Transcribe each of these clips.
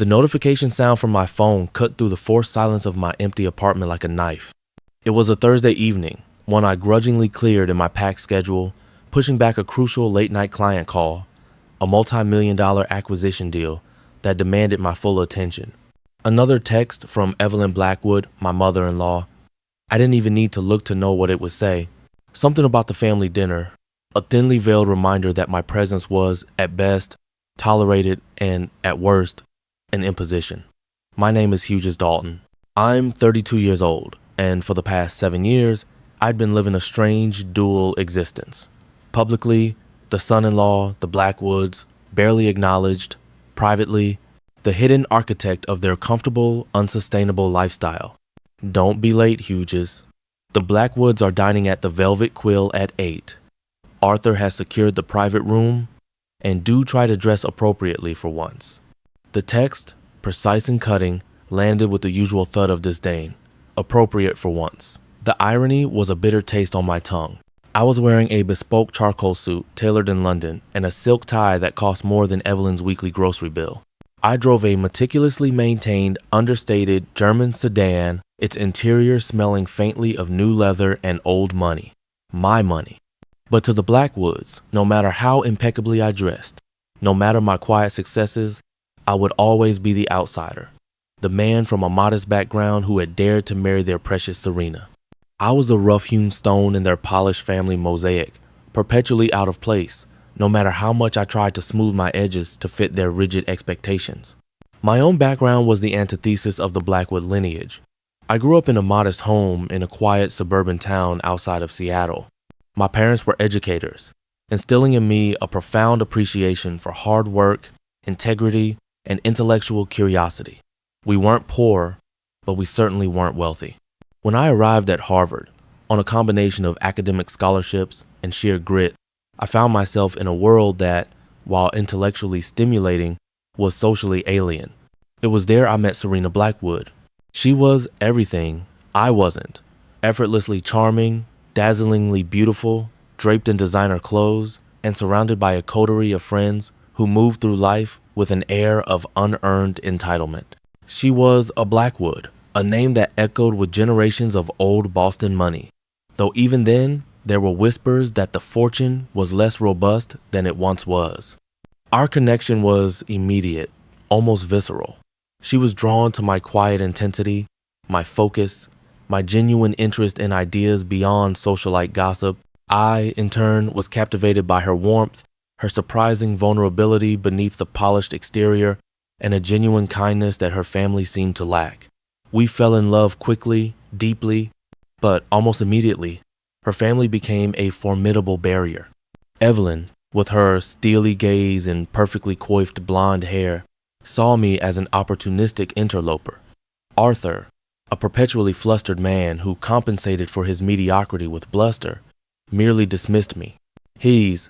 The notification sound from my phone cut through the forced silence of my empty apartment like a knife. It was a Thursday evening, one I grudgingly cleared in my packed schedule, pushing back a crucial late-night client call, a multi-million-dollar acquisition deal that demanded my full attention. Another text from Evelyn Blackwood, my mother-in-law. I didn't even need to look to know what it would say. Something about the family dinner, a thinly veiled reminder that my presence was, at best, tolerated and, at worst, an imposition. My name is Hughes Dalton. I'm 32 years old, and for the past 7 years, I'd been living a strange dual existence. Publicly, the son-in-law, the Blackwoods, barely acknowledged. Privately, the hidden architect of their comfortable, unsustainable lifestyle. Don't be late, Hughes. The Blackwoods are dining at the Velvet Quill at 8. Arthur has secured the private room, and do try to dress appropriately for once. The text, precise and cutting, landed with the usual thud of disdain. Appropriate for once. The irony was a bitter taste on my tongue. I was wearing a bespoke charcoal suit tailored in London and a silk tie that cost more than Evelyn's weekly grocery bill. I drove a meticulously maintained, understated German sedan, its interior smelling faintly of new leather and old money. My money. But to the Blackwoods, no matter how impeccably I dressed, no matter my quiet successes, I would always be the outsider, the man from a modest background who had dared to marry their precious Serena. I was the rough-hewn stone in their polished family mosaic, perpetually out of place, no matter how much I tried to smooth my edges to fit their rigid expectations. My own background was the antithesis of the Blackwood lineage. I grew up in a modest home in a quiet suburban town outside of Seattle. My parents were educators, instilling in me a profound appreciation for hard work, integrity, and intellectual curiosity. We weren't poor, but we certainly weren't wealthy. When I arrived at Harvard, on a combination of academic scholarships and sheer grit, I found myself in a world that, while intellectually stimulating, was socially alien. It was there I met Serena Blackwood. She was everything I wasn't. Effortlessly charming, dazzlingly beautiful, draped in designer clothes, and surrounded by a coterie of friends who moved through life with an air of unearned entitlement. She was a Blackwood, a name that echoed with generations of old Boston money, though even then, there were whispers that the fortune was less robust than it once was. Our connection was immediate, almost visceral. She was drawn to my quiet intensity, my focus, my genuine interest in ideas beyond socialite gossip. I, in turn, was captivated by her warmth, her surprising vulnerability beneath the polished exterior, and a genuine kindness that her family seemed to lack. We fell in love quickly, deeply, but almost immediately, her family became a formidable barrier. Evelyn, with her steely gaze and perfectly coiffed blonde hair, saw me as an opportunistic interloper. Arthur, a perpetually flustered man who compensated for his mediocrity with bluster, merely dismissed me. He's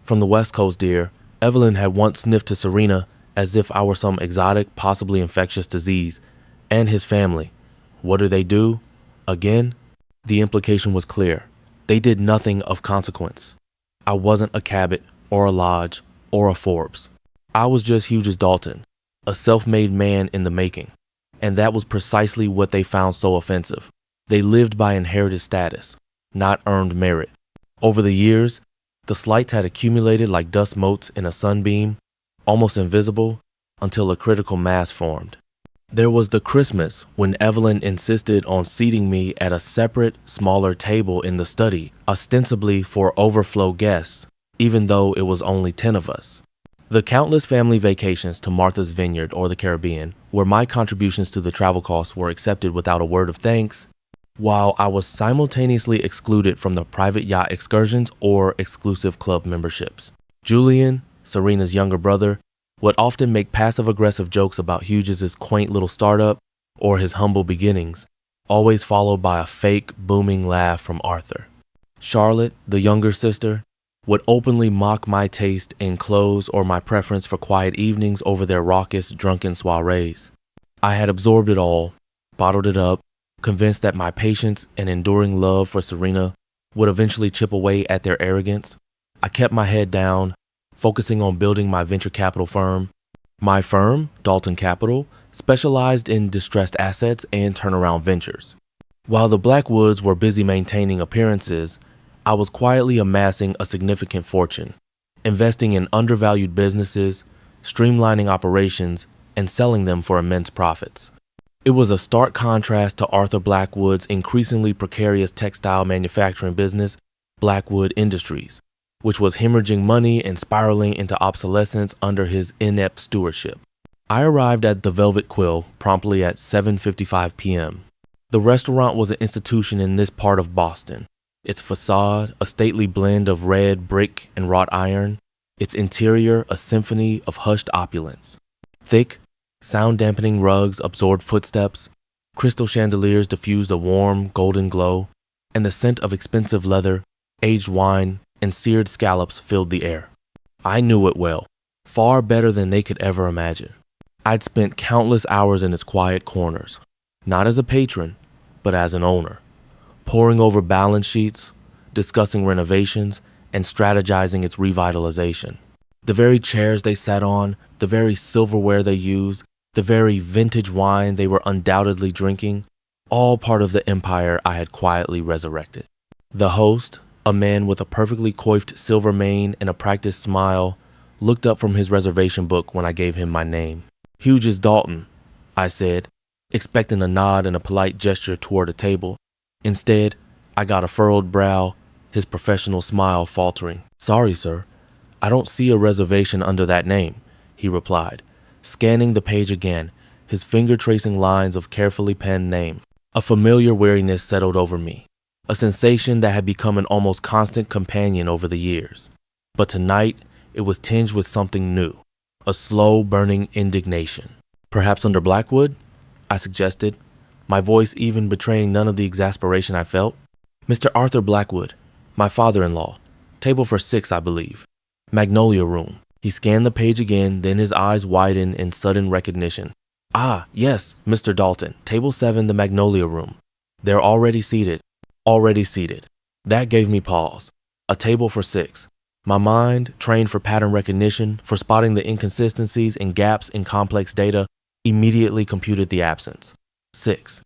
from the West Coast, dear. Evelyn had once sniffed to Serena as if I were some exotic, possibly infectious disease. And his family. What do? Again? The implication was clear. They did nothing of consequence. I wasn't a Cabot or a Lodge or a Forbes. I was just Hughes Dalton, a self-made man in the making. And that was precisely what they found so offensive. They lived by inherited status, not earned merit. Over the years, the slights had accumulated like dust motes in a sunbeam, almost invisible, until a critical mass formed. There was the Christmas when Evelyn insisted on seating me at a separate, smaller table in the study, ostensibly for overflow guests, even though it was only 10 of us. The countless family vacations to Martha's Vineyard or the Caribbean, where my contributions to the travel costs were accepted without a word of thanks, while I was simultaneously excluded from the private yacht excursions or exclusive club memberships. Julian, Serena's younger brother, would often make passive-aggressive jokes about Hughes' quaint little startup or his humble beginnings, always followed by a fake, booming laugh from Arthur. Charlotte, the younger sister, would openly mock my taste in clothes or my preference for quiet evenings over their raucous, drunken soirees. I had absorbed it all, bottled it up, convinced that my patience and enduring love for Serena would eventually chip away at their arrogance. I kept my head down, focusing on building my venture capital firm, My firm, Dalton Capital, specialized in distressed assets and turnaround ventures. While the Blackwoods were busy maintaining appearances, I was quietly amassing a significant fortune, investing in undervalued businesses, streamlining operations, and selling them for immense profits. It was a stark contrast to Arthur Blackwood's increasingly precarious textile manufacturing business, Blackwood Industries, which was hemorrhaging money and spiraling into obsolescence under his inept stewardship. I arrived at the Velvet Quill promptly at 7:55 p.m. The restaurant was an institution in this part of Boston. Its facade, a stately blend of red brick and wrought iron, its interior, a symphony of hushed opulence. Thick, sound-dampening rugs absorbed footsteps, crystal chandeliers diffused a warm, golden glow, and the scent of expensive leather, aged wine, and seared scallops filled the air. I knew it well, far better than they could ever imagine. I'd spent countless hours in its quiet corners, not as a patron, but as an owner, poring over balance sheets, discussing renovations, and strategizing its revitalization. The very chairs they sat on, the very silverware they used, the very vintage wine they were undoubtedly drinking, all part of the empire I had quietly resurrected. The host, a man with a perfectly coiffed silver mane and a practiced smile, looked up from his reservation book when I gave him my name. "Huge's Dalton," I said, expecting a nod and a polite gesture toward a table. Instead, I got a furrowed brow, his professional smile faltering. "Sorry, sir, I don't see a reservation under that name," he replied, scanning the page again, his finger tracing lines of carefully penned name. A familiar weariness settled over me, a sensation that had become an almost constant companion over the years. But tonight, it was tinged with something new, a slow burning indignation. "Perhaps under Blackwood?" I suggested, my voice even betraying none of the exasperation I felt. "Mr. Arthur Blackwood, my father-in-law. Table for 6, I believe. Magnolia Room." He scanned the page again, then his eyes widened in sudden recognition. "Ah, yes, Mr. Dalton. Table 7, the Magnolia Room. They're already seated." Already seated. That gave me pause. A table for 6. My mind, trained for pattern recognition, for spotting the inconsistencies and gaps in complex data, immediately computed the absence. 6,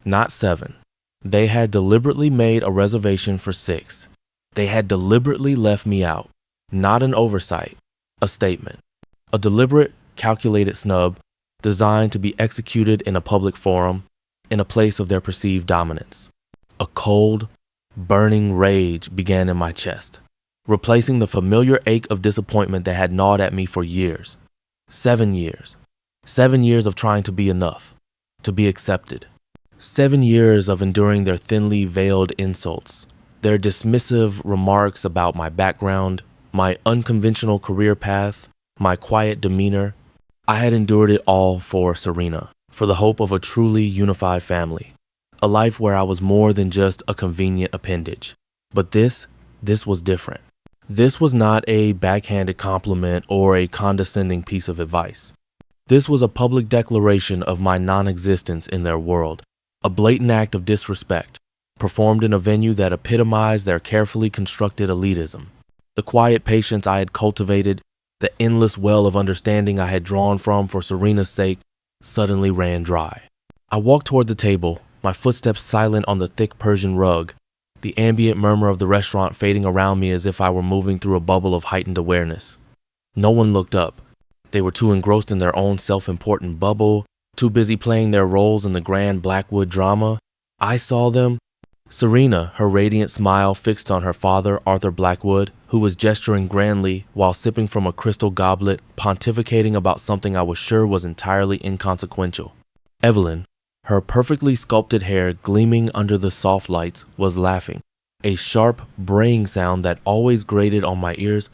not 7. They had deliberately made a reservation for 6. They had deliberately left me out. Not an oversight, a statement. A deliberate, calculated snub designed to be executed in a public forum, in a place of their perceived dominance. A cold, burning rage began in my chest, replacing the familiar ache of disappointment that had gnawed at me for years. 7 years. 7 years of trying to be enough, to be accepted. 7 years of enduring their thinly veiled insults, their dismissive remarks about my background, my unconventional career path, my quiet demeanor. I had endured it all for Serena, for the hope of a truly unified family, a life where I was more than just a convenient appendage. But this was different. This was not a backhanded compliment or a condescending piece of advice. This was a public declaration of my non-existence in their world, a blatant act of disrespect, performed in a venue that epitomized their carefully constructed elitism. The quiet patience I had cultivated, the endless well of understanding I had drawn from for Serena's sake, suddenly ran dry. I walked toward the table, my footsteps silent on the thick Persian rug, the ambient murmur of the restaurant fading around me as if I were moving through a bubble of heightened awareness. No one looked up. They were too engrossed in their own self-important bubble, too busy playing their roles in the grand Blackwood drama. I saw them. Serena, her radiant smile fixed on her father, Arthur Blackwood, who was gesturing grandly while sipping from a crystal goblet, pontificating about something I was sure was entirely inconsequential. Evelyn, her perfectly sculpted hair gleaming under the soft lights, was laughing, a sharp, braying sound that always grated on my ears,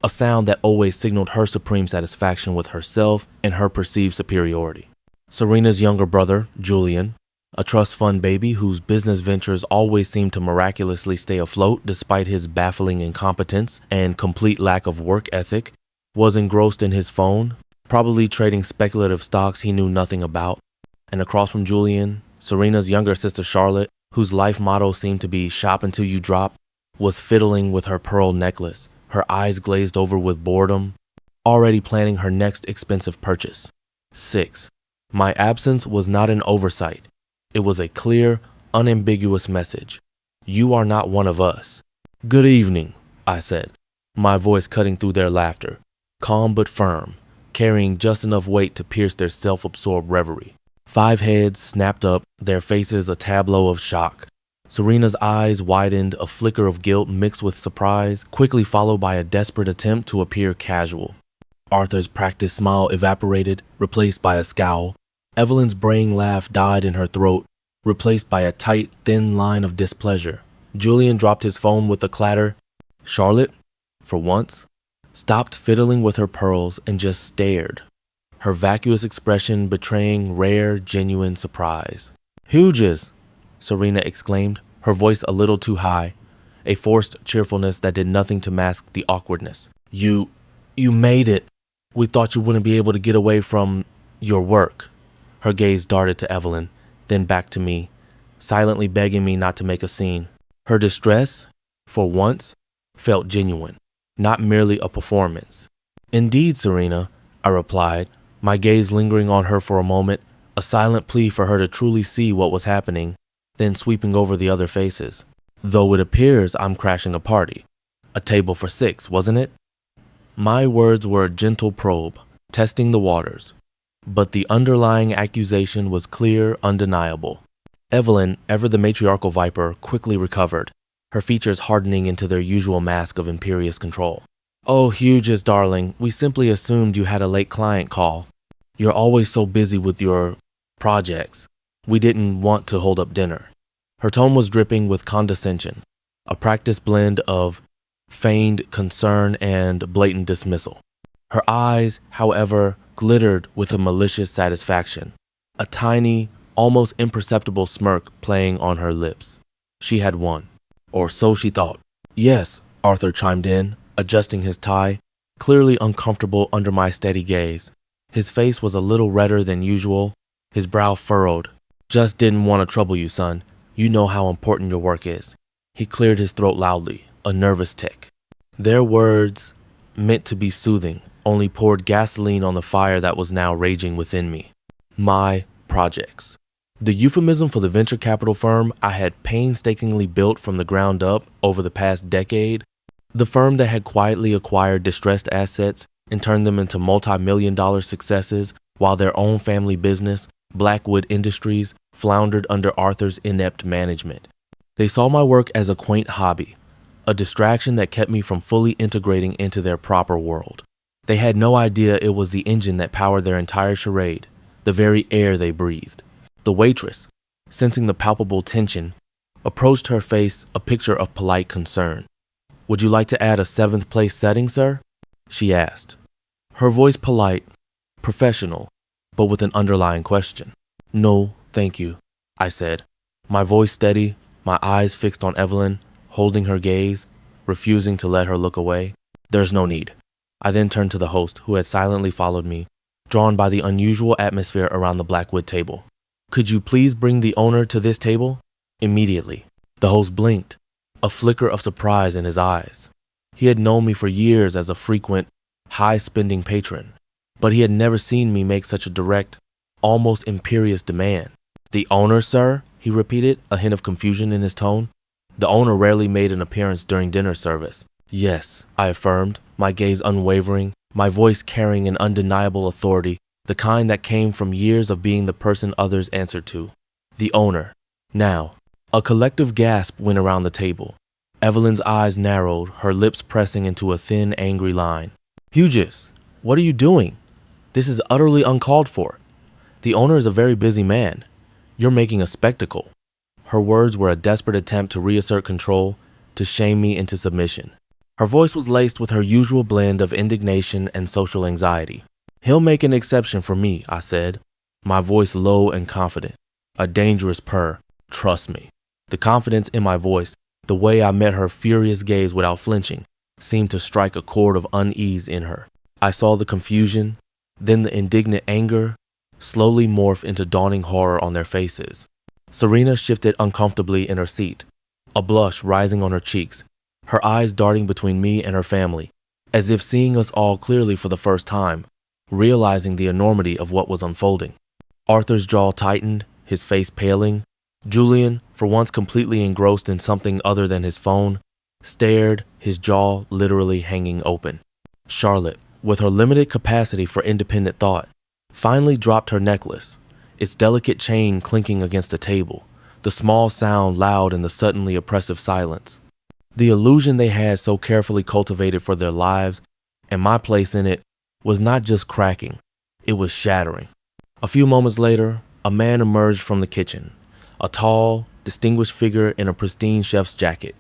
a sound that always signaled her supreme satisfaction with herself and her perceived superiority. Serena's younger brother, Julian, a trust fund baby whose business ventures always seemed to miraculously stay afloat despite his baffling incompetence and complete lack of work ethic, was engrossed in his phone, probably trading speculative stocks he knew nothing about. And across from Julian, Serena's younger sister Charlotte, whose life motto seemed to be shop until you drop, was fiddling with her pearl necklace, her eyes glazed over with boredom. already planning her next expensive purchase. 6. My absence was not an oversight. It was a clear, unambiguous message. You are not one of us. Good evening, I said, my voice cutting through their laughter, calm but firm, carrying just enough weight to pierce their self-absorbed reverie. 5 heads snapped up, their faces a tableau of shock. Serena's eyes widened, a flicker of guilt mixed with surprise, quickly followed by a desperate attempt to appear casual. Arthur's practiced smile evaporated, replaced by a scowl. Evelyn's braying laugh died in her throat, replaced by a tight, thin line of displeasure. Julian dropped his phone with a clatter. Charlotte, for once, stopped fiddling with her pearls and just stared, her vacuous expression betraying rare, genuine surprise. Huges! Serena exclaimed, her voice a little too high, a forced cheerfulness that did nothing to mask the awkwardness. You made it. We thought you wouldn't be able to get away from your work. Her gaze darted to Evelyn, then back to me, silently begging me not to make a scene. Her distress, for once, felt genuine, not merely a performance. Indeed, Serena, I replied, my gaze lingering on her for a moment, a silent plea for her to truly see what was happening, then sweeping over the other faces. Though it appears I'm crashing a party. A table for 6, wasn't it? My words were a gentle probe, testing the waters, but the underlying accusation was clear, undeniable. Evelyn, ever the matriarchal viper, quickly recovered, her features hardening into their usual mask of imperious control. Oh, Huges, darling, we simply assumed you had a late client call. You're always so busy with your projects. We didn't want to hold up dinner. Her tone was dripping with condescension, a practiced blend of feigned concern and blatant dismissal. Her eyes, however, glittered with a malicious satisfaction, a tiny, almost imperceptible smirk playing on her lips. She had won, or so she thought. Yes, Arthur chimed in, adjusting his tie, clearly uncomfortable under my steady gaze. His face was a little redder than usual, his brow furrowed. Just didn't want to trouble you, son. You know how important your work is. He cleared his throat loudly, a nervous tick. Their words, meant to be soothing, only poured gasoline on the fire that was now raging within me. My projects. The euphemism for the venture capital firm I had painstakingly built from the ground up over the past decade, the firm that had quietly acquired distressed assets and turned them into multi-million-dollar successes while their own family business, Blackwood Industries, floundered under Arthur's inept management. They saw my work as a quaint hobby, a distraction that kept me from fully integrating into their proper world. They had no idea it was the engine that powered their entire charade, the very air they breathed. The waitress, sensing the palpable tension, approached her face a picture of polite concern. Would you like to add a 7th place setting, sir? She asked. Her voice polite, professional, but with an underlying question. No, thank you, I said, my voice steady, my eyes fixed on Evelyn, holding her gaze, refusing to let her look away. There's no need. I then turned to the host, who had silently followed me, drawn by the unusual atmosphere around the Blackwood table. Could you please bring the owner to this table? Immediately. The host blinked, a flicker of surprise in his eyes. He had known me for years as a frequent, high-spending patron, but he had never seen me make such a direct, almost imperious demand. The owner, sir? He repeated, a hint of confusion in his tone. The owner rarely made an appearance during dinner service. Yes, I affirmed, my gaze unwavering, my voice carrying an undeniable authority, the kind that came from years of being the person others answered to. The owner. Now, a collective gasp went around the table. Evelyn's eyes narrowed, her lips pressing into a thin, angry line. Huges, what are you doing? This is utterly uncalled for. The owner is a very busy man. You're making a spectacle. Her words were a desperate attempt to reassert control, to shame me into submission. Her voice was laced with her usual blend of indignation and social anxiety. He'll make an exception for me, I said, my voice low and confident. A dangerous purr, trust me. The confidence in my voice, the way I met her furious gaze without flinching, seemed to strike a chord of unease in her. I saw the confusion, then the indignant anger, slowly morph into dawning horror on their faces. Serena shifted uncomfortably in her seat, a blush rising on her cheeks, her eyes darting between me and her family. as if seeing us all clearly for the first time, realizing the enormity of what was unfolding. Arthur's jaw tightened, his face paling. Julian, for once completely engrossed in something other than his phone, stared, his jaw literally hanging open. Charlotte, with her limited capacity for independent thought, finally dropped her necklace, its delicate chain clinking against the table, the small sound loud in the suddenly oppressive silence. The illusion they had so carefully cultivated for their lives, and my place in it, was not just cracking, it was shattering. A few moments later, a man emerged from the kitchen, a tall, distinguished figure in a pristine chef's jacket,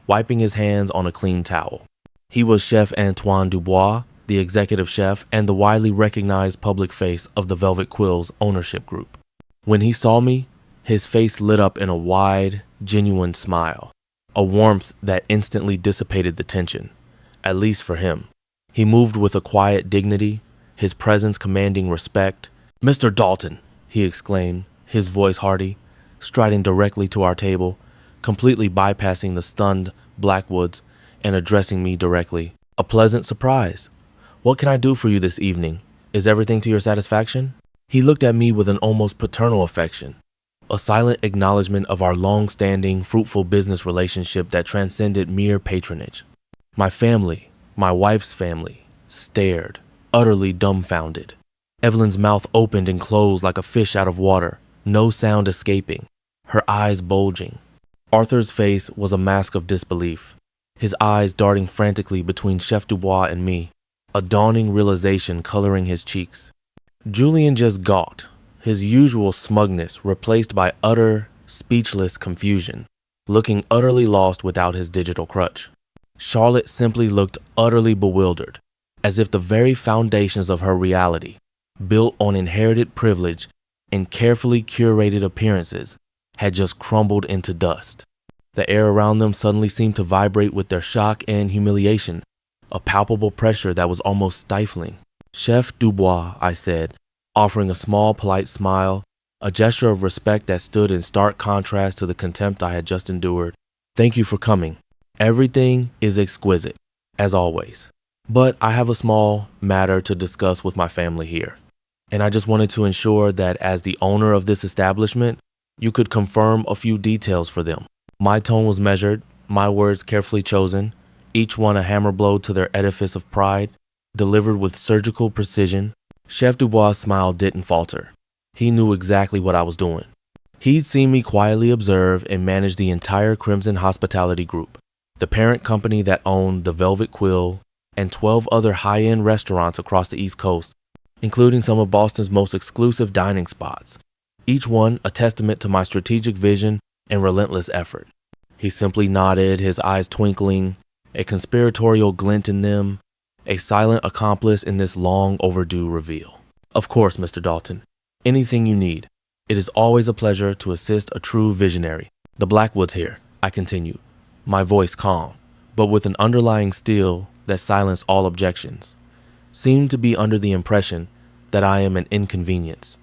wiping his hands on a clean towel. He was Chef Antoine Dubois, the executive chef and the widely recognized public face of the Velvet Quill's ownership group. When he saw me, his face lit up in a wide, genuine smile, a warmth that instantly dissipated the tension, at least for him. He moved with a quiet dignity, his presence commanding respect. "Mr. Dalton," he exclaimed, his voice hearty, striding directly to our table, completely bypassing the stunned Blackwoods and addressing me directly. "A pleasant surprise. What can I do for you this evening? Is everything to your satisfaction?" He looked at me with an almost paternal affection, a silent acknowledgement of our long-standing, fruitful business relationship that transcended mere patronage. My family, my wife's family, stared, utterly dumbfounded. Evelyn's mouth opened and closed like a fish out of water, no sound escaping, her eyes bulging. Arthur's face was a mask of disbelief, his eyes darting frantically between Chef Dubois and me, a dawning realization coloring his cheeks. Julian just gawked, his usual smugness replaced by utter, speechless confusion, looking utterly lost without his digital crutch. Charlotte simply looked utterly bewildered, as if the very foundations of her reality, built on inherited privilege and carefully curated appearances, had just crumbled into dust. The air around them suddenly seemed to vibrate with their shock and humiliation, a palpable pressure that was almost stifling. "Chef Dubois," I said, offering a small, polite smile, a gesture of respect that stood in stark contrast to the contempt I had just endured. "Thank you for coming. Everything is exquisite, as always. But I have a small matter to discuss with my family here, and I just wanted to ensure that as the owner of this establishment, you could confirm a few details for them." My tone was measured, my words carefully chosen, each one a hammer blow to their edifice of pride, delivered with surgical precision. Chef Dubois' smile didn't falter. He knew exactly what I was doing. He'd seen me quietly observe and manage the entire Crimson Hospitality Group, the parent company that owned the Velvet Quill and 12 other high-end restaurants across the East Coast, including some of Boston's most exclusive dining spots, each one a testament to my strategic vision and relentless effort. He simply nodded, his eyes twinkling, a conspiratorial glint in them, a silent accomplice in this long overdue reveal. "Of course, Mr. Dalton. Anything you need. It is always a pleasure to assist a true visionary. The Blackwoods here," I continued, my voice calm, but with an underlying steel that silenced all objections, "seem to be under the impression that I am an inconvenience,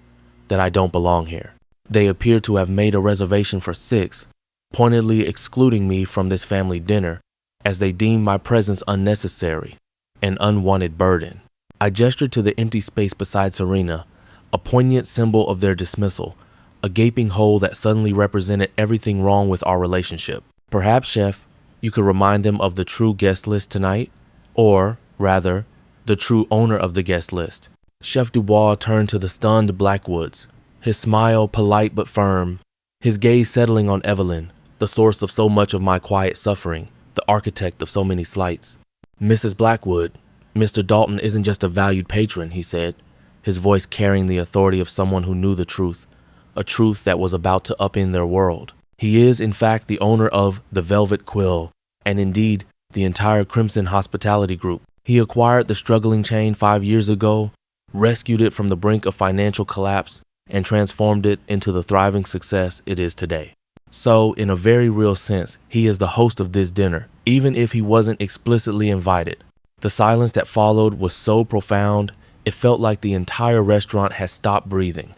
that I don't belong here. They appear to have made a reservation for 6, pointedly excluding me from this family dinner as they deem my presence unnecessary, an unwanted burden." I gestured to the empty space beside Serena, a poignant symbol of their dismissal, a gaping hole that suddenly represented everything wrong with our relationship. "Perhaps, Chef, you could remind them of the true guest list tonight, or, rather, the true owner of the guest list." Chef Dubois turned to the stunned Blackwoods, his smile polite but firm, his gaze settling on Evelyn, the source of so much of my quiet suffering, the architect of so many slights. "Mrs. Blackwood, Mr. Dalton isn't just a valued patron," he said, his voice carrying the authority of someone who knew the truth, a truth that was about to upend their world. "He is, in fact, the owner of the Velvet Quill, and indeed, the entire Crimson Hospitality Group. He acquired the struggling chain 5 years ago, rescued it from the brink of financial collapse, and transformed it into the thriving success it is today. So, in a very real sense, he is the host of this dinner, even if he wasn't explicitly invited." The silence that followed was so profound, it felt like the entire restaurant had stopped breathing.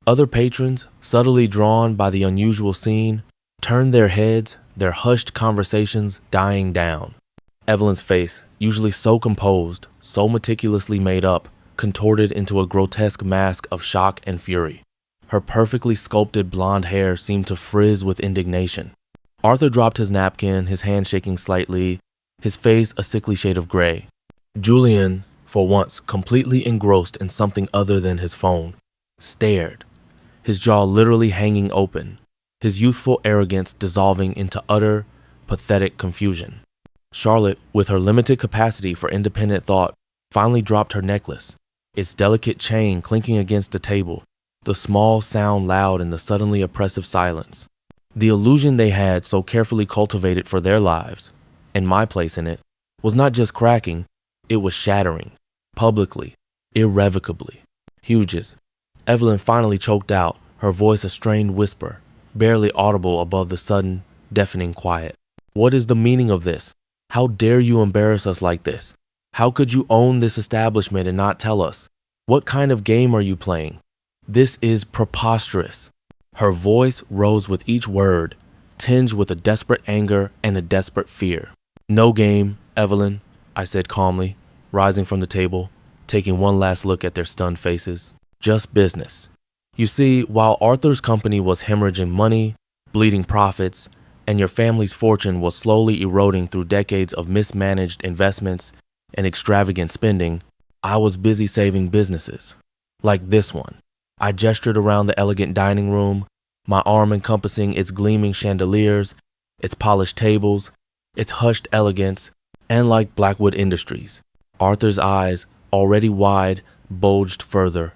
Other patrons, subtly drawn by the unusual scene, turned their heads, their hushed conversations dying down. Evelyn's face, usually so composed, so meticulously made up, contorted into a grotesque mask of shock and fury. Her perfectly sculpted blonde hair seemed to frizz with indignation. Arthur dropped his napkin, his hand shaking slightly, his face a sickly shade of gray. Julian, for once completely engrossed in something other than his phone, stared, his jaw literally hanging open, his youthful arrogance dissolving into utter, pathetic confusion. Charlotte, with her limited capacity for independent thought, finally dropped her necklace, its delicate chain clinking against the table, the small sound loud in the suddenly oppressive silence. The illusion they had so carefully cultivated for their lives, and my place in it, was not just cracking, it was shattering, publicly, irrevocably. Hughes. Evelyn finally choked out, her voice a strained whisper, barely audible above the sudden, deafening quiet. What is the meaning of this? How dare you embarrass us like this? How could you own this establishment and not tell us? What kind of game are you playing? This is preposterous. Her voice rose with each word, tinged with a desperate anger and a desperate fear. No game, Evelyn, I said calmly, rising from the table, taking one last look at their stunned faces. Just business. You see, while Arthur's company was hemorrhaging money, bleeding profits, and your family's fortune was slowly eroding through decades of mismanaged investments and extravagant spending, I was busy saving businesses. Like this one. I gestured around the elegant dining room, my arm encompassing its gleaming chandeliers, its polished tables, its hushed elegance, and like Blackwood Industries. Arthur's eyes, already wide, bulged further,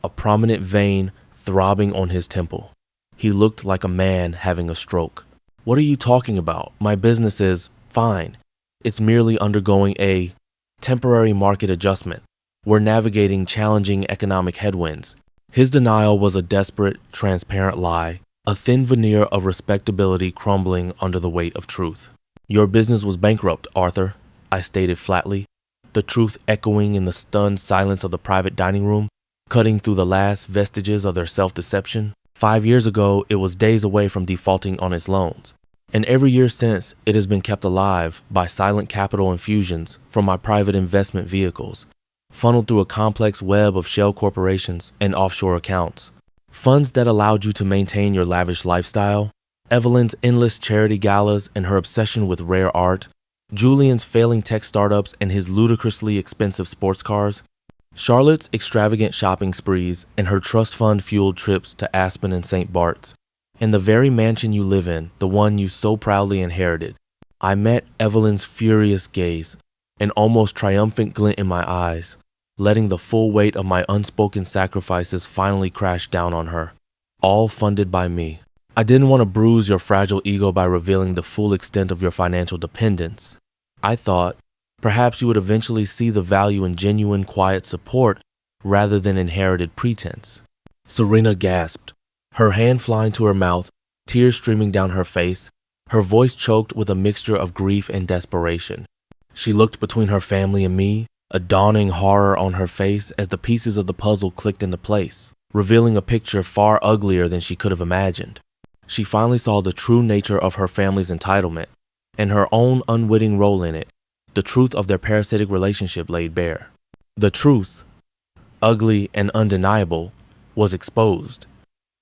a prominent vein throbbing on his temple. He looked like a man having a stroke. What are you talking about? My business is fine. It's merely undergoing a temporary market adjustment. We're navigating challenging economic headwinds. His denial was a desperate, transparent lie, a thin veneer of respectability crumbling under the weight of truth. Your business was bankrupt, Arthur, I stated flatly, the truth echoing in the stunned silence of the private dining room, cutting through the last vestiges of their self-deception. 5 years ago, it was days away from defaulting on its loans. And every year since, it has been kept alive by silent capital infusions from my private investment vehicles, funneled through a complex web of shell corporations and offshore accounts. Funds that allowed you to maintain your lavish lifestyle, Evelyn's endless charity galas and her obsession with rare art, Julian's failing tech startups and his ludicrously expensive sports cars, Charlotte's extravagant shopping sprees and her trust fund-fueled trips to Aspen and St. Bart's, and the very mansion you live in, the one you so proudly inherited. I met Evelyn's furious gaze, an almost triumphant glint in my eyes, letting the full weight of my unspoken sacrifices finally crash down on her, all funded by me. I didn't want to bruise your fragile ego by revealing the full extent of your financial dependence. I thought, perhaps you would eventually see the value in genuine, quiet support rather than inherited pretense. Serena gasped, her hand flying to her mouth, tears streaming down her face, her voice choked with a mixture of grief and desperation. She looked between her family and me, a dawning horror on her face as the pieces of the puzzle clicked into place, revealing a picture far uglier than she could have imagined. She finally saw the true nature of her family's entitlement, and her own unwitting role in it, the truth of their parasitic relationship laid bare. The truth, ugly and undeniable, was exposed,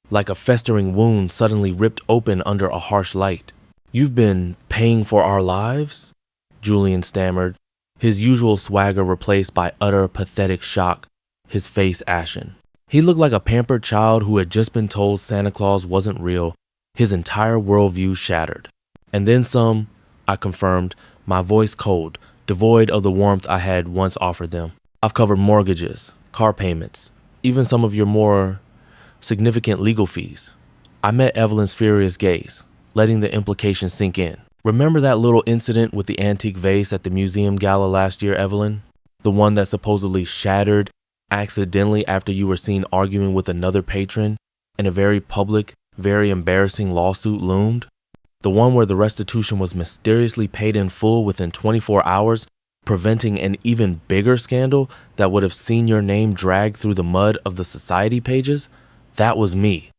like a festering wound suddenly ripped open under a harsh light. "You've been paying for our lives?" Julian stammered, his usual swagger replaced by utter, pathetic shock, his face ashen. He looked like a pampered child who had just been told Santa Claus wasn't real, his entire worldview shattered. "And then some," I confirmed, my voice cold, devoid of the warmth I had once offered them. "I've covered mortgages, car payments, even some of your more significant legal fees." I met Evelyn's furious gaze, letting the implication sink in. "Remember that little incident with the antique vase at the museum gala last year, Evelyn? The one that supposedly shattered accidentally after you were seen arguing with another patron and a very public, very embarrassing lawsuit loomed? The one where the restitution was mysteriously paid in full within 24 hours, preventing an even bigger scandal that would have seen your name dragged through the mud of the society pages? That was me.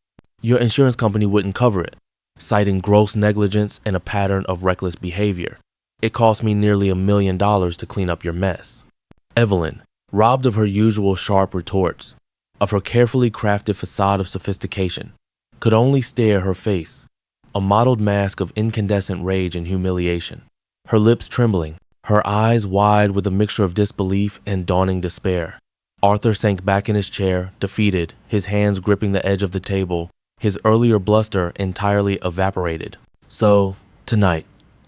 Your insurance company wouldn't cover it, citing gross negligence and a pattern of reckless behavior. It cost me nearly $1 million to clean up your mess. Evelyn, robbed of her usual sharp retorts, of her carefully crafted facade of sophistication, could only stare her face, a mottled mask of incandescent rage and humiliation, her lips trembling, her eyes wide with a mixture of disbelief and dawning despair. Arthur sank back in his chair, defeated, his hands gripping the edge of the table, his earlier bluster entirely evaporated. So, tonight,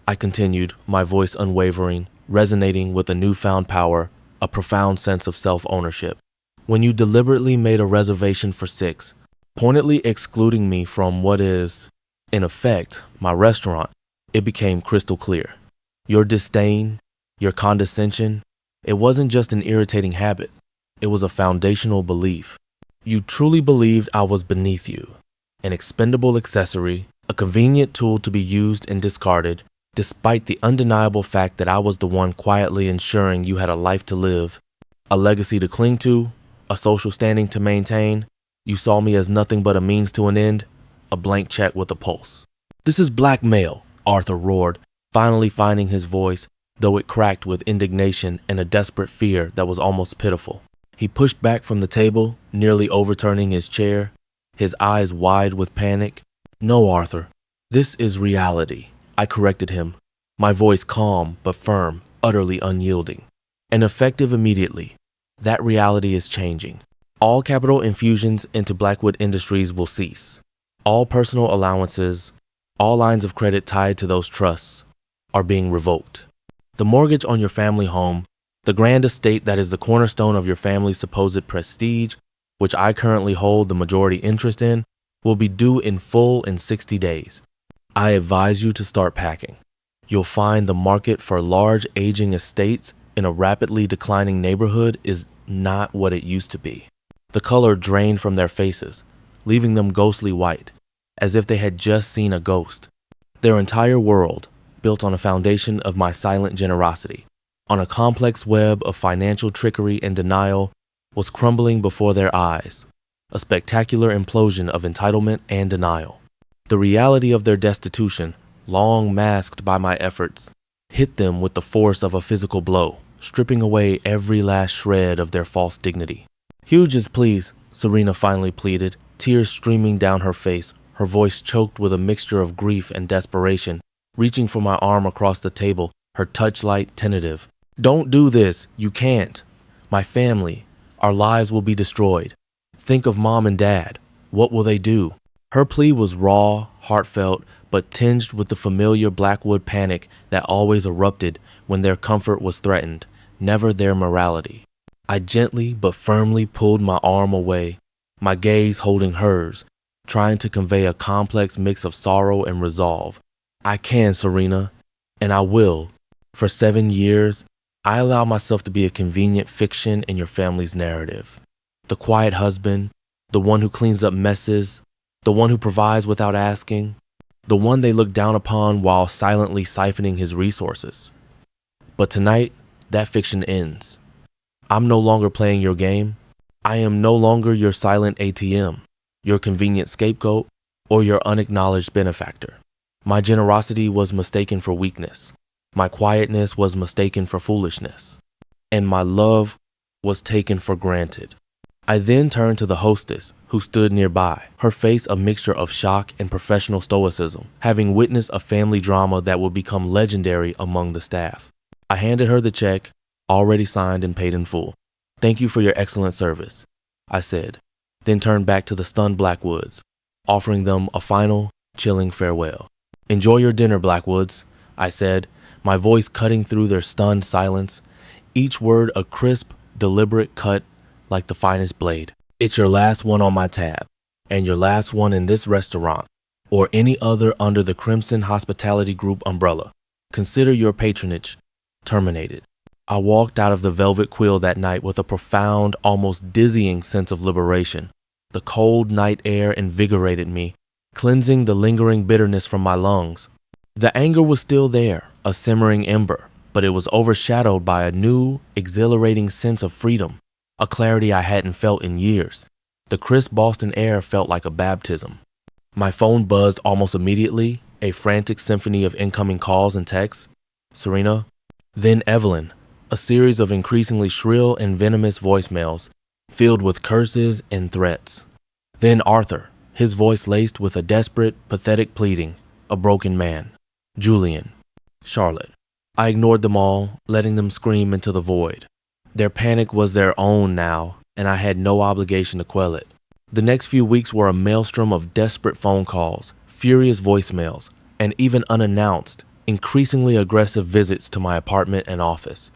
I continued, my voice unwavering, resonating with a newfound power, a profound sense of self-ownership. When you deliberately made a reservation for 6, pointedly excluding me from what is, in effect, my restaurant, it became crystal clear. Your disdain, your condescension, it wasn't just an irritating habit. It was a foundational belief. You truly believed I was beneath you, an expendable accessory, a convenient tool to be used and discarded, despite the undeniable fact that I was the one quietly ensuring you had a life to live, a legacy to cling to, a social standing to maintain. You saw me as nothing but a means to an end, a blank check with a pulse. This is blackmail, Arthur roared, finally finding his voice, though it cracked with indignation and a desperate fear that was almost pitiful. He pushed back from the table, nearly overturning his chair, his eyes wide with panic. No, Arthur, this is reality, I corrected him, my voice calm but firm, utterly unyielding. And effective immediately. That reality is changing. All capital infusions into Blackwood Industries will cease. All personal allowances, all lines of credit tied to those trusts, are being revoked. The mortgage on your family home, the grand estate that is the cornerstone of your family's supposed prestige, which I currently hold the majority interest in, will be due in full in 60 days. I advise you to start packing. You'll find the market for large aging estates in a rapidly declining neighborhood is not what it used to be. The color drained from their faces, leaving them ghostly white, as if they had just seen a ghost. Their entire world, built on a foundation of my silent generosity, on a complex web of financial trickery and denial, was crumbling before their eyes, a spectacular implosion of entitlement and denial. The reality of their destitution, long masked by my efforts, hit them with the force of a physical blow, stripping away every last shred of their false dignity. Huges, please, Serena finally pleaded, tears streaming down her face, her voice choked with a mixture of grief and desperation, reaching for my arm across the table, her touch light tentative. Don't do this, you can't. My family, our lives will be destroyed. Think of Mom and Dad. What will they do? Her plea was raw, heartfelt, but tinged with the familiar Blackwood panic that always erupted when their comfort was threatened, never their morality. I gently but firmly pulled my arm away, my gaze holding hers, trying to convey a complex mix of sorrow and resolve. I can, Serena, and I will. For 7 years, I allowed myself to be a convenient fiction in your family's narrative. The quiet husband, the one who cleans up messes, the one who provides without asking, the one they look down upon while silently siphoning his resources. But tonight, that fiction ends. I'm no longer playing your game. I am no longer your silent ATM, your convenient scapegoat, or your unacknowledged benefactor. My generosity was mistaken for weakness. My quietness was mistaken for foolishness. And my love was taken for granted. I then turned to the hostess, who stood nearby, her face a mixture of shock and professional stoicism, having witnessed a family drama that would become legendary among the staff. I handed her the check, already signed and paid in full. Thank you for your excellent service, I said, then turned back to the stunned Blackwoods, offering them a final, chilling farewell. Enjoy your dinner, Blackwoods, I said, my voice cutting through their stunned silence, each word a crisp, deliberate cut like the finest blade. It's your last one on my tab, and your last one in this restaurant, or any other under the Crimson Hospitality Group umbrella. Consider your patronage terminated. I walked out of the Velvet Quill that night with a profound, almost dizzying sense of liberation. The cold night air invigorated me, cleansing the lingering bitterness from my lungs. The anger was still there, a simmering ember, but it was overshadowed by a new, exhilarating sense of freedom, a clarity I hadn't felt in years. The crisp Boston air felt like a baptism. My phone buzzed almost immediately, a frantic symphony of incoming calls and texts. Serena. Then Evelyn, a series of increasingly shrill and venomous voicemails filled with curses and threats. Then Arthur, his voice laced with a desperate, pathetic pleading, a broken man. Julian. Charlotte. I ignored them all, letting them scream into the void. Their panic was their own now, and I had no obligation to quell it. The next few weeks were a maelstrom of desperate phone calls, furious voicemails, and even unannounced, increasingly aggressive visits to my apartment and office.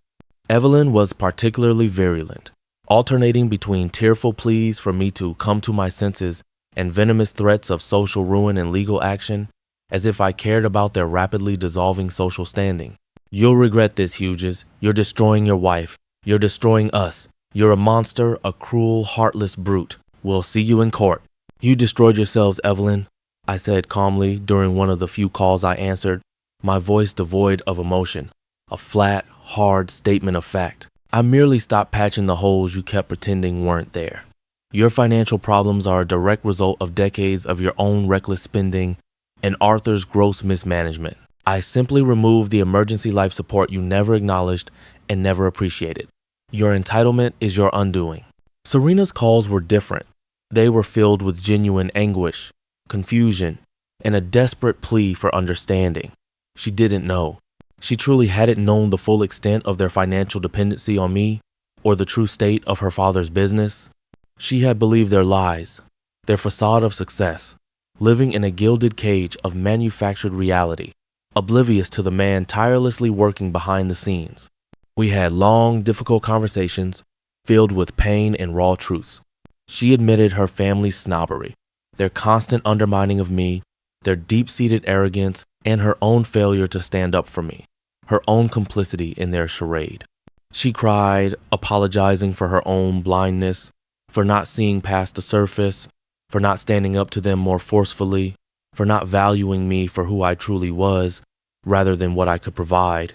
Evelyn was particularly virulent, alternating between tearful pleas for me to come to my senses and venomous threats of social ruin and legal action, as if I cared about their rapidly dissolving social standing. You'll regret this, Hughes. You're destroying your wife. You're destroying us. You're a monster, a cruel, heartless brute. We'll see you in court. You destroyed yourselves, Evelyn, I said calmly during one of the few calls I answered, my voice devoid of emotion, a flat, hard statement of fact. I merely stopped patching the holes you kept pretending weren't there. Your financial problems are a direct result of decades of your own reckless spending and Arthur's gross mismanagement. I simply removed the emergency life support you never acknowledged and never appreciated. Your entitlement is your undoing. Serena's calls were different. They were filled with genuine anguish, confusion, and a desperate plea for understanding. She didn't know. She truly hadn't known the full extent of their financial dependency on me or the true state of her father's business. She had believed their lies, their facade of success, living in a gilded cage of manufactured reality, oblivious to the man tirelessly working behind the scenes. We had long, difficult conversations filled with pain and raw truths. She admitted her family's snobbery, their constant undermining of me, their deep-seated arrogance, and her own failure to stand up for me, her own complicity in their charade. She cried, apologizing for her own blindness, for not seeing past the surface, for not standing up to them more forcefully, for not valuing me for who I truly was, rather than what I could provide.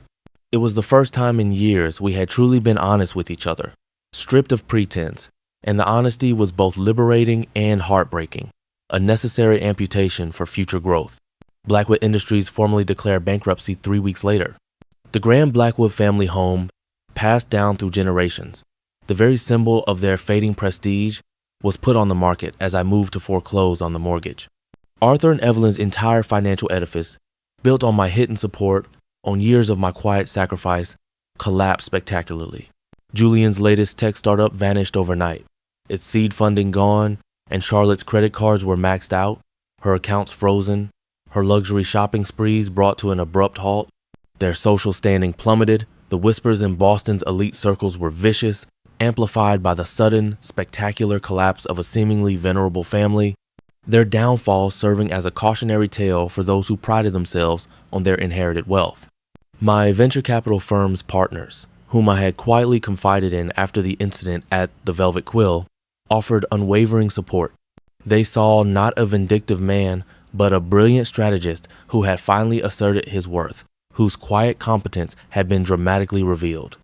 It was the first time in years we had truly been honest with each other, stripped of pretense, and the honesty was both liberating and heartbreaking, a necessary amputation for future growth. Blackwood Industries formally declared bankruptcy 3 weeks later. The Graham Blackwood family home, passed down through generations, the very symbol of their fading prestige, was put on the market as I moved to foreclose on the mortgage. Arthur and Evelyn's entire financial edifice, built on my hidden support, on years of my quiet sacrifice, collapsed spectacularly. Julian's latest tech startup vanished overnight, its seed funding gone, and Charlotte's credit cards were maxed out, her accounts frozen, her luxury shopping sprees brought to an abrupt halt. Their social standing plummeted. The whispers in Boston's elite circles were vicious, amplified by the sudden, spectacular collapse of a seemingly venerable family, their downfall serving as a cautionary tale for those who prided themselves on their inherited wealth. My venture capital firm's partners, whom I had quietly confided in after the incident at the Velvet Quill, offered unwavering support. They saw not a vindictive man, but a brilliant strategist who had finally asserted his worth, whose quiet competence had been dramatically revealed.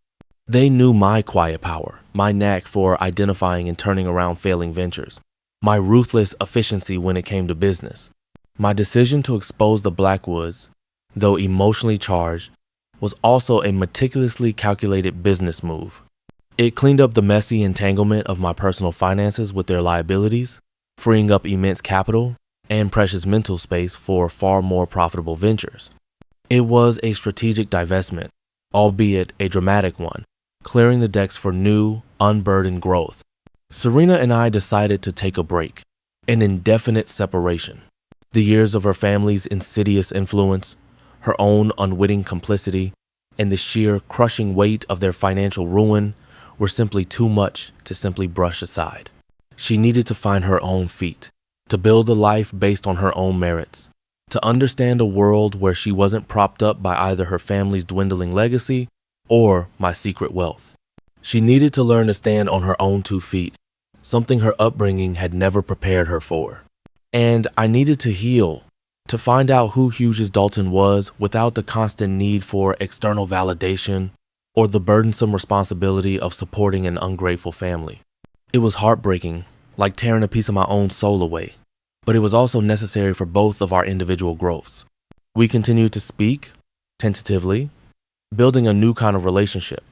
They knew my quiet power, my knack for identifying and turning around failing ventures, my ruthless efficiency when it came to business. My decision to expose the Blackwoods, though emotionally charged, was also a meticulously calculated business move. It cleaned up the messy entanglement of my personal finances with their liabilities, freeing up immense capital and precious mental space for far more profitable ventures. It was a strategic divestment, albeit a dramatic one, clearing the decks for new, unburdened growth. Serena and I decided to take a break, an indefinite separation. The years of her family's insidious influence, her own unwitting complicity, and the sheer crushing weight of their financial ruin were simply too much to simply brush aside. She needed to find her own feet, to build a life based on her own merits, to understand a world where she wasn't propped up by either her family's dwindling legacy or my secret wealth. She needed to learn to stand on her own 2 feet, something her upbringing had never prepared her for. And I needed to heal, to find out who Hughes Dalton was without the constant need for external validation or the burdensome responsibility of supporting an ungrateful family. It was heartbreaking, like tearing a piece of my own soul away, but it was also necessary for both of our individual growths. We continued to speak, tentatively, building a new kind of relationship,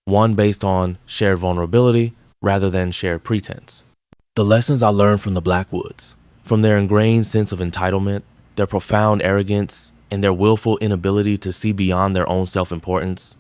one based on shared vulnerability rather than shared pretense. The lessons I learned from the Blackwoods, from their ingrained sense of entitlement, their profound arrogance, and their willful inability to see beyond their own self-importance,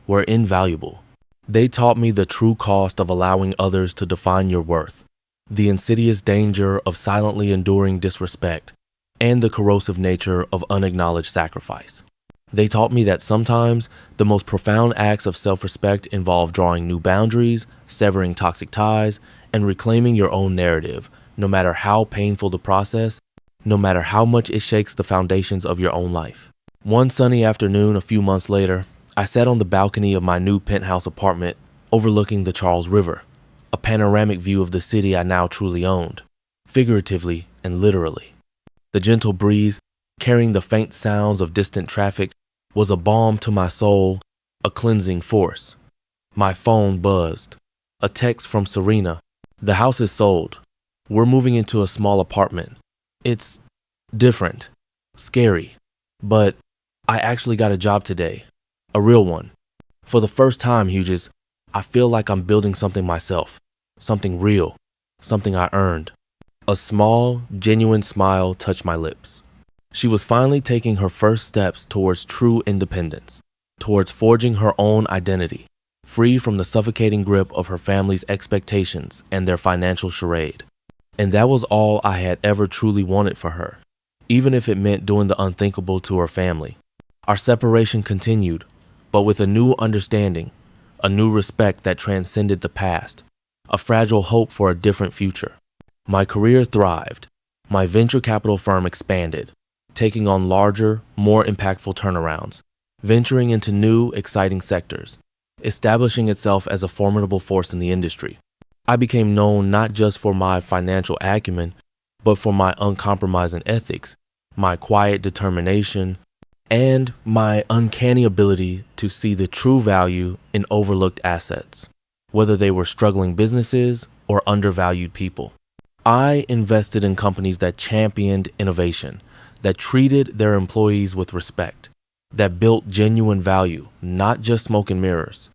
were invaluable. They taught me the true cost of allowing others to define your worth, the insidious danger of silently enduring disrespect, and the corrosive nature of unacknowledged sacrifice. They taught me that sometimes the most profound acts of self-respect involve drawing new boundaries, severing toxic ties, and reclaiming your own narrative, no matter how painful the process, no matter how much it shakes the foundations of your own life. One sunny afternoon a few months later, I sat on the balcony of my new penthouse apartment overlooking the Charles River, a panoramic view of the city I now truly owned, figuratively and literally. The gentle breeze, carrying the faint sounds of distant traffic, was a balm to my soul, a cleansing force. My phone buzzed. A text from Serena. The house is sold. We're moving into a small apartment. It's different, scary, but I actually got a job today. A real one. For the first time, Hughes, I feel like I'm building something myself. Something real. Something I earned. A small, genuine smile touched my lips. She was finally taking her first steps towards true independence, towards forging her own identity, free from the suffocating grip of her family's expectations and their financial charade. And that was all I had ever truly wanted for her, even if it meant doing the unthinkable to her family. Our separation continued, but with a new understanding, a new respect that transcended the past, a fragile hope for a different future. My career thrived. My venture capital firm expanded, taking on larger, more impactful turnarounds, venturing into new, exciting sectors, establishing itself as a formidable force in the industry. I became known not just for my financial acumen, but for my uncompromising ethics, my quiet determination, and my uncanny ability to see the true value in overlooked assets, whether they were struggling businesses or undervalued people. I invested in companies that championed innovation, that treated their employees with respect, that built genuine value, not just smoke and mirrors.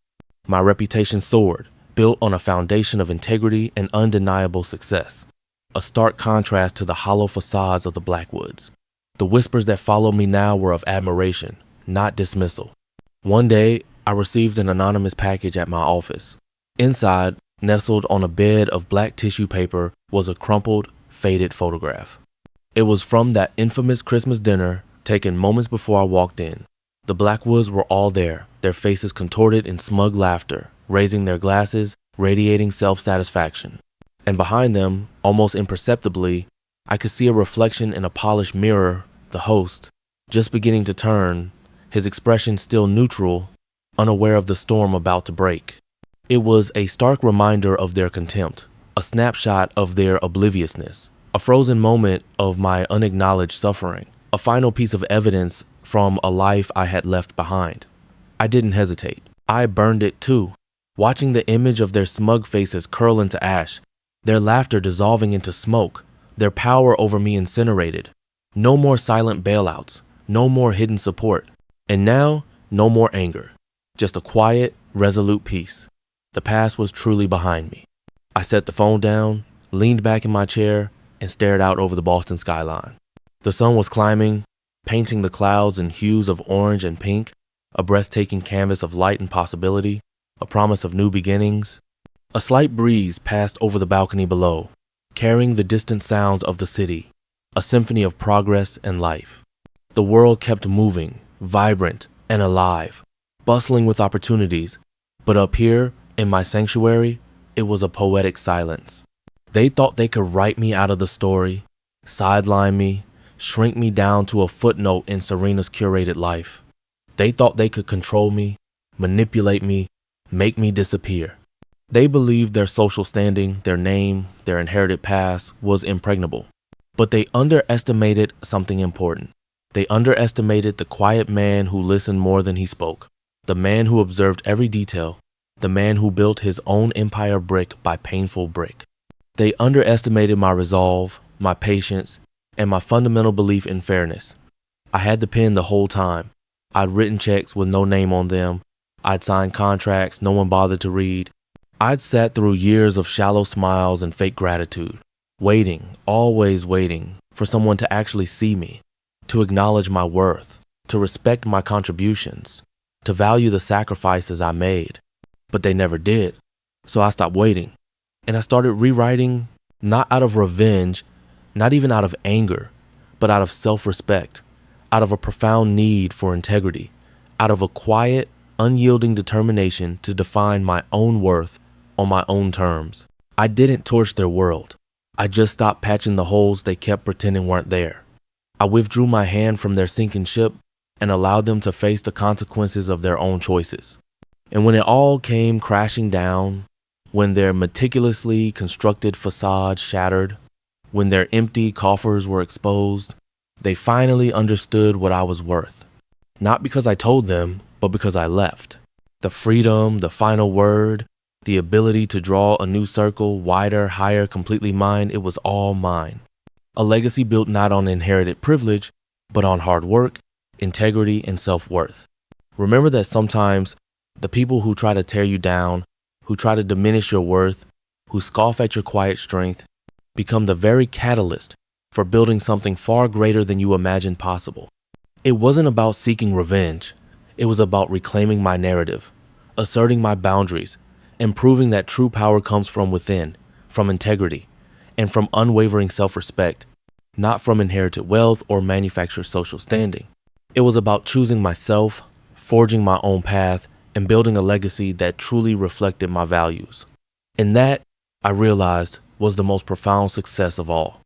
My reputation soared, built on a foundation of integrity and undeniable success, a stark contrast to the hollow facades of the Blackwoods. The whispers that followed me now were of admiration, not dismissal. One day, I received an anonymous package at my office. Inside, nestled on a bed of black tissue paper, was a crumpled, faded photograph. It was from that infamous Christmas dinner taken moments before I walked in. The Blackwoods were all there, their faces contorted in smug laughter, raising their glasses, radiating self-satisfaction. And behind them, almost imperceptibly, I could see a reflection in a polished mirror, the host, just beginning to turn, his expression still neutral, unaware of the storm about to break. It was a stark reminder of their contempt, a snapshot of their obliviousness, a frozen moment of my unacknowledged suffering, a final piece of evidence from a life I had left behind. I didn't hesitate. I burned it too, watching the image of their smug faces curl into ash, their laughter dissolving into smoke, their power over me incinerated. No more silent bailouts, no more hidden support, and now, no more anger, just a quiet, resolute peace. The past was truly behind me. I set the phone down, leaned back in my chair, and stared out over the Boston skyline. The sun was climbing, painting the clouds in hues of orange and pink, a breathtaking canvas of light and possibility, a promise of new beginnings. A slight breeze passed over the balcony below, carrying the distant sounds of the city, a symphony of progress and life. The world kept moving, vibrant and alive, bustling with opportunities, but up here, in my sanctuary, it was a poetic silence. They thought they could write me out of the story, sideline me, shrink me down to a footnote in Serena's curated life. They thought they could control me, manipulate me, make me disappear. They believed their social standing, their name, their inherited past was impregnable. But they underestimated something important. They underestimated the quiet man who listened more than he spoke, the man who observed every detail, the man who built his own empire brick by painful brick. They underestimated my resolve, my patience, and my fundamental belief in fairness. I had the pen the whole time, I'd written checks with no name on them. I'd signed contracts no one bothered to read. I'd sat through years of shallow smiles and fake gratitude, waiting, always waiting, for someone to actually see me, to acknowledge my worth, to respect my contributions, to value the sacrifices I made. But they never did. So I stopped waiting, and I started rewriting, not out of revenge, not even out of anger, but out of self-respect, out of a profound need for integrity, out of a quiet, unyielding determination to define my own worth on my own terms. I didn't torch their world. I just stopped patching the holes they kept pretending weren't there. I withdrew my hand from their sinking ship and allowed them to face the consequences of their own choices. And when it all came crashing down, when their meticulously constructed facade shattered, when their empty coffers were exposed, they finally understood what I was worth. Not because I told them, but because I left. The freedom, the final word, the ability to draw a new circle, wider, higher, completely mine, it was all mine. A legacy built not on inherited privilege, but on hard work, integrity, and self-worth. Remember that sometimes the people who try to tear you down, who try to diminish your worth, who scoff at your quiet strength, become the very catalyst for building something far greater than you imagined possible. It wasn't about seeking revenge. It was about reclaiming my narrative, asserting my boundaries, and proving that true power comes from within, from integrity, and from unwavering self-respect, not from inherited wealth or manufactured social standing. It was about choosing myself, forging my own path, and building a legacy that truly reflected my values. And that, I realized, was the most profound success of all.